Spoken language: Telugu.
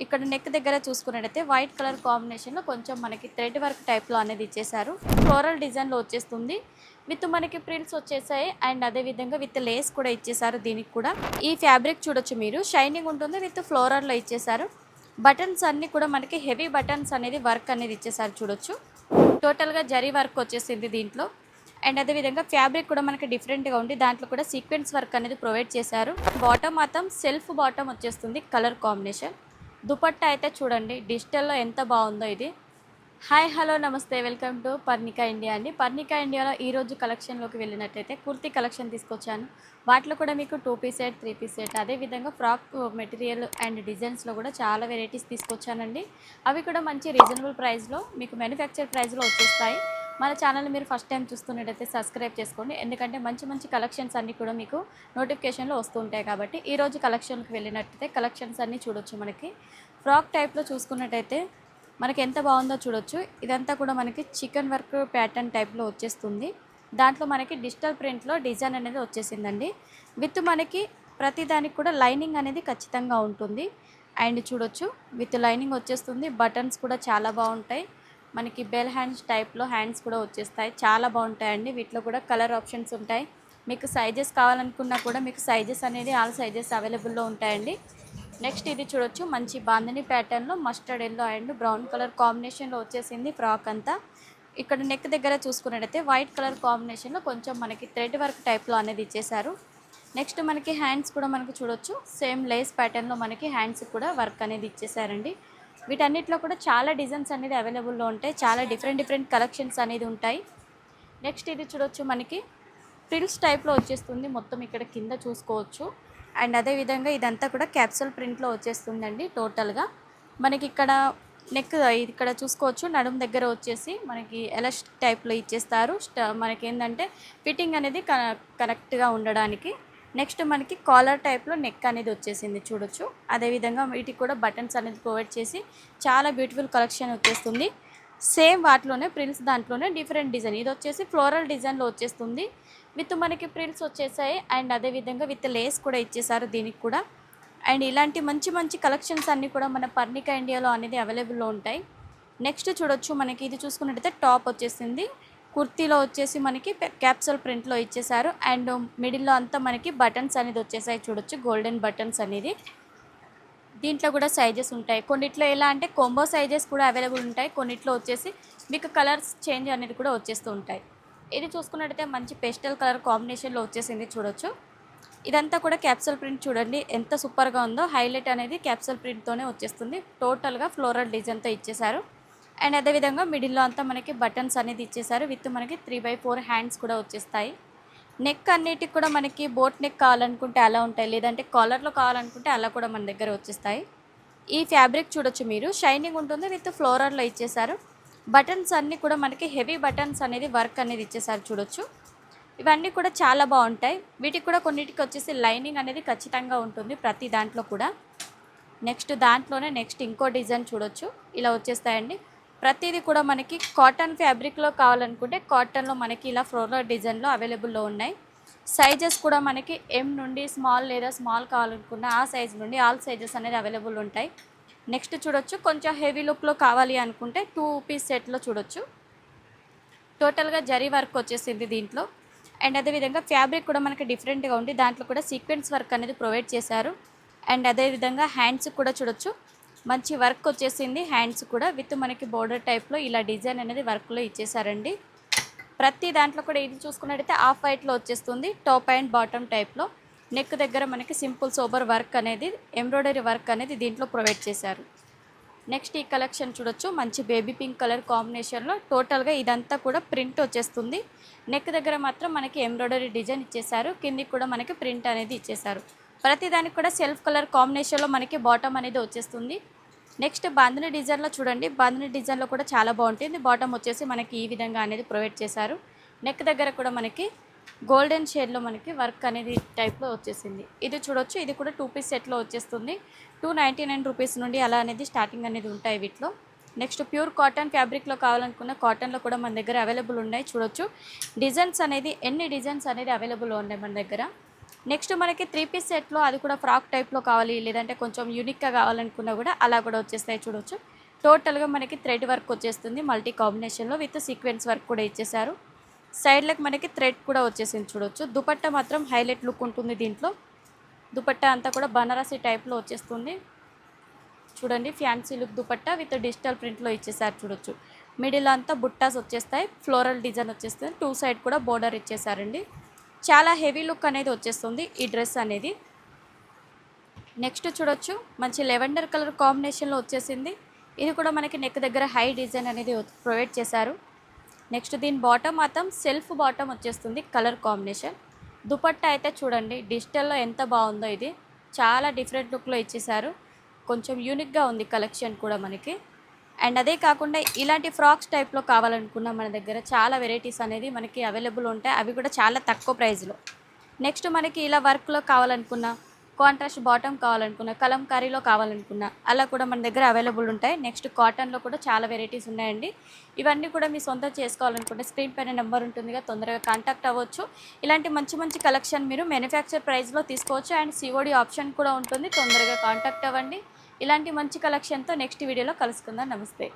ఇక్కడ నెక్ దగ్గర చూసుకున్నట్టయితే వైట్ కలర్ కాంబినేషన్లో కొంచెం మనకి థ్రెడ్ వర్క్ టైప్లో అనేది ఇచ్చేసారు. ఫ్లోరల్ డిజైన్లో వచ్చేస్తుంది. విత్ మనకి ప్రింట్స్ వచ్చేసాయి అండ్ అదేవిధంగా విత్ లేస్ కూడా ఇచ్చేసారు. దీనికి కూడా ఈ ఫ్యాబ్రిక్ చూడొచ్చు మీరు, షైనింగ్ ఉంటుంది. విత్ ఫ్లోరల్లో ఇచ్చేసారు. బటన్స్ అన్నీ కూడా మనకి హెవీ బటన్స్ అనేది వర్క్ అనేది ఇచ్చేసారు చూడొచ్చు. టోటల్గా జరీ వర్క్ వచ్చేసింది దీంట్లో. అండ్ అదేవిధంగా ఫ్యాబ్రిక్ కూడా మనకి డిఫరెంట్గా ఉంది. దాంట్లో కూడా సీక్వెన్స్ వర్క్ అనేది ప్రొవైడ్ చేశారు. బాటమ్ మాత్రం సెల్ఫ్ బాటమ్ వచ్చేస్తుంది. కలర్ కాంబినేషన్ దుపట్టా అయితే చూడండి డిజిటల్లో ఎంత బాగుందో ఇది. హాయ్ హలో నమస్తే, వెల్కమ్ టు పర్ణికా ఇండియా అండి. పర్ణికా ఇండియాలో ఈరోజు కలెక్షన్లోకి వెళ్ళినట్టయితే కుర్తీ కలెక్షన్ తీసుకొచ్చాను. వాటిలో కూడా మీకు 2 పీస్ సెట్, 3 పీస్ సెట్, అదేవిధంగా ఫ్రాక్ మెటీరియల్ అండ్ డిజైన్స్లో కూడా చాలా వెరైటీస్ తీసుకొచ్చానండి. అవి కూడా మంచి రీజనబుల్ ప్రైస్లో మీకు మ్యానుఫ్యాక్చర్ ప్రైస్లో వచ్చేస్తాయి. మన ఛానల్ మీరు ఫస్ట్ టైం చూస్తున్నట్టయితే సబ్స్క్రైబ్ చేసుకోండి, ఎందుకంటే మంచి మంచి కలెక్షన్స్ అన్నీ కూడా మీకు నోటిఫికేషన్లో వస్తూ ఉంటాయి. కాబట్టి ఈరోజు కలెక్షన్కి వెళ్ళినట్టయితే కలెక్షన్స్ అన్నీ చూడొచ్చు. మనకి ఫ్రాక్ టైప్లో చూసుకున్నట్టయితే మనకి ఎంత బాగుందో చూడొచ్చు. ఇదంతా కూడా మనకి చికెన్ వర్క్ ప్యాటర్న్ టైప్లో వచ్చేస్తుంది. దాంట్లో మనకి డిజిటల్ ప్రింట్లో డిజైన్ అనేది వచ్చేసిందండి. విత్ మనకి ప్రతి దానికి కూడా లైనింగ్ అనేది ఖచ్చితంగా ఉంటుంది. అండ్ చూడొచ్చు విత్ లైనింగ్ వచ్చేస్తుంది. బటన్స్ కూడా చాలా బాగుంటాయి. మనకి బెల్ హ్యాండ్స్ టైప్లో హ్యాండ్స్ కూడా వచ్చేస్తాయి. చాలా బాగుంటాయండి. వీటిలో కూడా కలర్ ఆప్షన్స్ ఉంటాయి. మీకు సైజెస్ కావాలనుకున్నా కూడా మీకు సైజెస్ అనేది ఆల్ సైజెస్ అవైలబుల్లో ఉంటాయండి. నెక్స్ట్ ఇది చూడొచ్చు, మంచి బాందిని ప్యాటర్న్లో mustard yellow and brown colour కాంబినేషన్లో వచ్చేసింది ఫ్రాక్ అంతా. ఇక్కడ నెక్ దగ్గర చూసుకున్నట్టయితే వైట్ కలర్ కాంబినేషన్లో కొంచెం మనకి థ్రెడ్ వర్క్ టైప్లో అనేది ఇచ్చేసారు. నెక్స్ట్ మనకి హ్యాండ్స్ కూడా మనకు చూడొచ్చు, సేమ్ లేస్ ప్యాటర్న్లో మనకి హ్యాండ్స్ కూడా వర్క్ అనేది ఇచ్చేసారండి. వీటన్నిటిలో కూడా చాలా డిజైన్స్ అనేది అవైలబుల్లో ఉంటాయి. చాలా డిఫరెంట్ కలెక్షన్స్ అనేది ఉంటాయి. నెక్స్ట్ ఇది చూడొచ్చు, మనకి ఫ్రిల్స్ టైప్లో వచ్చేస్తుంది. మొత్తం ఇక్కడ కింద చూసుకోవచ్చు. అండ్ అదేవిధంగా ఇదంతా కూడా క్యాప్సూల్ ప్రింట్లో వచ్చేస్తుందండి. టోటల్గా మనకి ఇక్కడ నెక్ ఇక్కడ చూసుకోవచ్చు, నడుము దగ్గర వచ్చేసి మనకి ఎలాస్టిక్ టైప్లో ఇచ్చేస్తారు. మనకి ఏంటంటే ఫిట్టింగ్ అనేది కరెక్ట్గా ఉండడానికి. నెక్స్ట్ మనకి కాలర్ టైప్లో నెక్ అనేది వచ్చేసింది చూడొచ్చు. అదేవిధంగా వీటికి కూడా బటన్స్ అనేది ప్రొవైడ్ చేసి చాలా బ్యూటిఫుల్ కలెక్షన్ వచ్చేస్తుంది. సేమ్ వాటిలోనే ప్రింట్స్ దాంట్లోనే డిఫరెంట్ డిజైన్. ఇది వచ్చేసి ఫ్లోరల్ డిజైన్లో వచ్చేస్తుంది. విత్ మనకి ప్రింట్స్ వచ్చేసాయి అండ్ అదేవిధంగా విత్ లేస్ కూడా ఇచ్చేసారు దీనికి కూడా. అండ్ ఇలాంటి మంచి మంచి కలెక్షన్స్ అన్నీ కూడా మన పర్ణికా ఇండియాలో అనేది అవైలబుల్లో ఉంటాయి. నెక్స్ట్ చూడొచ్చు, మనకి ఇది చూసుకున్నట్టయితే టాప్ వచ్చేసింది. కుర్తీలో వచ్చేసి మనకి క్యాప్సూల్ ప్రింట్లో ఇచ్చేసారు. అండ్ మిడిల్లో అంతా మనకి బటన్స్ అనేది వచ్చేసాయి చూడొచ్చు, గోల్డెన్ బటన్స్ అనేది. దీంట్లో కూడా సైజెస్ ఉంటాయి. కొన్నిట్లో ఎలా అంటే కొంబో సైజెస్ కూడా అవైలబుల్ ఉంటాయి. కొన్నిట్లో వచ్చేసి మీకు కలర్స్ చేంజ్ అనేది కూడా వచ్చేస్తూ ఉంటాయి. ఇది చూసుకున్నట్టయితే మంచి పేస్టల్ కలర్ కాంబినేషన్లో వచ్చేసింది చూడొచ్చు. ఇదంతా కూడా క్యాప్సూల్ ప్రింట్ చూడండి ఎంత సూపర్గా ఉందో. హైలైట్ అనేది క్యాప్సూల్ ప్రింట్తోనే వచ్చేస్తుంది. టోటల్గా ఫ్లోరల్ డిజైన్తో ఇచ్చేసారు. అండ్ అదేవిధంగా మిడిల్లో అంతా మనకి బటన్స్ అనేది ఇచ్చేసారు. విత్ మనకి 3/4 హ్యాండ్స్ కూడా వచ్చేస్తాయి. నెక్ అన్నిటికి కూడా మనకి బోట్ నెక్ కావాలనుకుంటే అలా ఉంటాయి, లేదంటే కాలర్లో కావాలనుకుంటే అలా కూడా మన దగ్గర వచ్చేస్తాయి. ఈ ఫ్యాబ్రిక్ చూడొచ్చు మీరు, షైనింగ్ ఉంటుంది. విత్ ఫ్లోరల్లో ఇచ్చేసారు. బటన్స్ అన్నీ కూడా మనకి హెవీ బటన్స్ అనేది వర్క్ అనేది ఇచ్చేసారు చూడొచ్చు. ఇవన్నీ కూడా చాలా బాగుంటాయి. వీటికి కూడా కొన్నిటికి వచ్చేసి లైనింగ్ అనేది ఖచ్చితంగా ఉంటుంది ప్రతి దాంట్లో కూడా. నెక్స్ట్ దాంట్లోనే నెక్స్ట్ ఇంకో డిజైన్ చూడొచ్చు, ఇలా వచ్చేస్తాయండి. ప్రతిదీ కూడా మనకి కాటన్ ఫ్యాబ్రిక్లో కావాలనుకుంటే కాటన్లో మనకి ఇలా ఫ్లోరల్ డిజైన్లో అవైలబుల్లో ఉన్నాయి. సైజెస్ కూడా మనకి ఎం నుండి స్మాల్ లేదా స్మాల్ కావాలనుకున్న ఆ సైజ్ నుండి ఆల్ సైజెస్ అనేది అవైలబుల్ ఉంటాయి. నెక్స్ట్ చూడొచ్చు, కొంచెం హెవీ లుక్లో కావాలి అనుకుంటే 2 పీస్ సెట్లో చూడొచ్చు. టోటల్గా జరీ వర్క్ వచ్చేసింది దీంట్లో. అండ్ అదేవిధంగా ఫ్యాబ్రిక్ కూడా మనకి డిఫరెంట్గా ఉంది. దాంట్లో కూడా సీక్వెన్స్ వర్క్ అనేది ప్రొవైడ్ చేశారు. అండ్ అదేవిధంగా హ్యాండ్స్ కూడా చూడొచ్చు, మంచి వర్క్ వచ్చేసింది. హ్యాండ్స్ కూడా విత్ మనకి బోర్డర్ టైప్లో ఇలా డిజైన్ అనేది వర్క్లో ఇచ్చేసారండి. ప్రతి దాంట్లో కూడా ఇది చూసుకున్నట్టయితే ఆఫ్ వైట్లో వచ్చేస్తుంది. టాప్ అండ్ బాటమ్ టైప్లో. నెక్ దగ్గర మనకి సింపుల్ సోబర్ వర్క్ అనేది, ఎంబ్రాయిడరీ వర్క్ అనేది దీంట్లో ప్రొవైడ్ చేశారు. నెక్స్ట్ ఈ కలెక్షన్ చూడొచ్చు, మంచి బేబీ పింక్ కలర్ కాంబినేషన్లో. టోటల్గా ఇదంతా కూడా ప్రింట్ వచ్చేస్తుంది. నెక్ దగ్గర మాత్రం మనకి ఎంబ్రాయిడరీ డిజైన్ ఇచ్చేసారు. కిందికి కూడా మనకి ప్రింట్ అనేది ఇచ్చేసారు. ప్రతి దానికి కూడా సెల్ఫ్ కలర్ కాంబినేషన్లో మనకి బాటమ్ అనేది వచ్చేస్తుంది. నెక్స్ట్ బాందిని డిజైన్లో చూడండి, బాందిని డిజైన్లో కూడా చాలా బాగుంటుంది. బాటమ్ వచ్చేసి మనకి ఈ విధంగా అనేది ప్రొవైడ్ చేశారు. నెక్ దగ్గర కూడా మనకి గోల్డెన్ షేడ్లో మనకి వర్క్ అనేది టైప్లో వచ్చేసింది. ఇది చూడొచ్చు, ఇది కూడా 2 పీస్ సెట్లో వచ్చేస్తుంది. 299 రూపీస్ నుండి అలా అనేది స్టార్టింగ్ అనేది ఉంటాయి వీటిలో. నెక్స్ట్ ప్యూర్ కాటన్ ఫ్యాబ్రిక్లో కావాలనుకున్న కాటన్లో కూడా మన దగ్గర అవైలబుల్ ఉన్నాయి చూడొచ్చు. డిజైన్స్ అనేది ఎన్ని డిజైన్స్ అనేది అవైలబుల్ ఉన్నాయి మన దగ్గర. నెక్స్ట్ మనకి 3 పీస్ సెట్‌లో అది కూడా ఫ్రాక్ టైప్‌లో కావాలి లేదంటే కొంచెం యూనిక్‌గా కావాలనుకున్నా కూడా అలా కూడా వచ్చేస్తాయి చూడొచ్చు. టోటల్‌గా మనకి థ్రెడ్ వర్క్ వచ్చేస్తుంది మల్టీ కాంబినేషన్‌లో విత్ సీక్వెన్స్ వర్క్ కూడా ఇచ్చేసారు. సైడ్‌లకి మనకి థ్రెడ్ కూడా వచ్చేసింది చూడొచ్చు. దుపట్టా మాత్రం హైలైట్ లుక్ ఉంటుంది దీంట్లో. దుపట్టా అంతా కూడా బనారసి టైప్‌లో వచ్చేస్తుంది. చూడండి fancy look dupatta with digital ప్రింట్లో ఇచ్చేసారు చూడొచ్చు. మిడిల్ అంతా బుట్టాస్ వచ్చేస్తాయి. ఫ్లోరల్ డిజైన్ వచ్చేస్తుంది. 2 సైడ్ కూడా బోర్డర్ ఇచ్చేసారండి. చాలా హెవీ లుక్ అనేది వచ్చేస్తుంది ఈ డ్రెస్ అనేది. నెక్స్ట్ చూడొచ్చు మంచి లెవెండర్ కలర్ కాంబినేషన్లో వచ్చేసింది. ఇది కూడా మనకి నెక్ దగ్గర హై డిజైన్ అనేది ప్రొవైడ్ చేశారు. నెక్స్ట్ దీని బాటమ్ మాత్రం సెల్ఫ్ బాటమ్ వచ్చేస్తుంది కలర్ కాంబినేషన్. దుపట్టా అయితే చూడండి డిజిటల్లో ఎంత బాగుందో ఇది. చాలా డిఫరెంట్ లుక్లో ఇచ్చేసారు. కొంచెం యూనిక్గా ఉంది కలెక్షన్ కూడా మనకి. అండ్ అదే కాకుండా ఇలాంటి ఫ్రాక్స్ టైప్లో కావాలనుకున్న మన దగ్గర చాలా వెరైటీస్ అనేది మనకి అవైలబుల్ ఉంటాయి. అవి కూడా చాలా తక్కువ ప్రైస్లో. నెక్స్ట్ మనకి ఇలా వర్క్లో కావాలనుకున్న, కాంట్రాస్ట్ బాటమ్ కావాలనుకున్న, కలంకారీలో కావాలనుకున్న అలా కూడా మన దగ్గర అవైలబుల్ ఉంటాయి. నెక్స్ట్ కాటన్లో కూడా చాలా వెరైటీస్ ఉన్నాయండి. ఇవన్నీ కూడా మీ సొంతం చేసుకోవాలనుకుంటే స్క్రీన్ పైన నెంబర్ ఉంటుందిగా, తొందరగా కాంటాక్ట్ అవ్వచ్చు. ఇలాంటి మంచి మంచి కలెక్షన్ మీరు మ్యానుఫ్యాక్చర్ ప్రైస్లో తీసుకోవచ్చు. అండ్ సిఓడి ఆప్షన్ కూడా ఉంటుంది. తొందరగా కాంటాక్ట్ అవ్వండి. ఇలాంటి మంచి కలెక్షన్తో నెక్స్ట్ వీడియోలో కలుసుకుందాం. నమస్తే.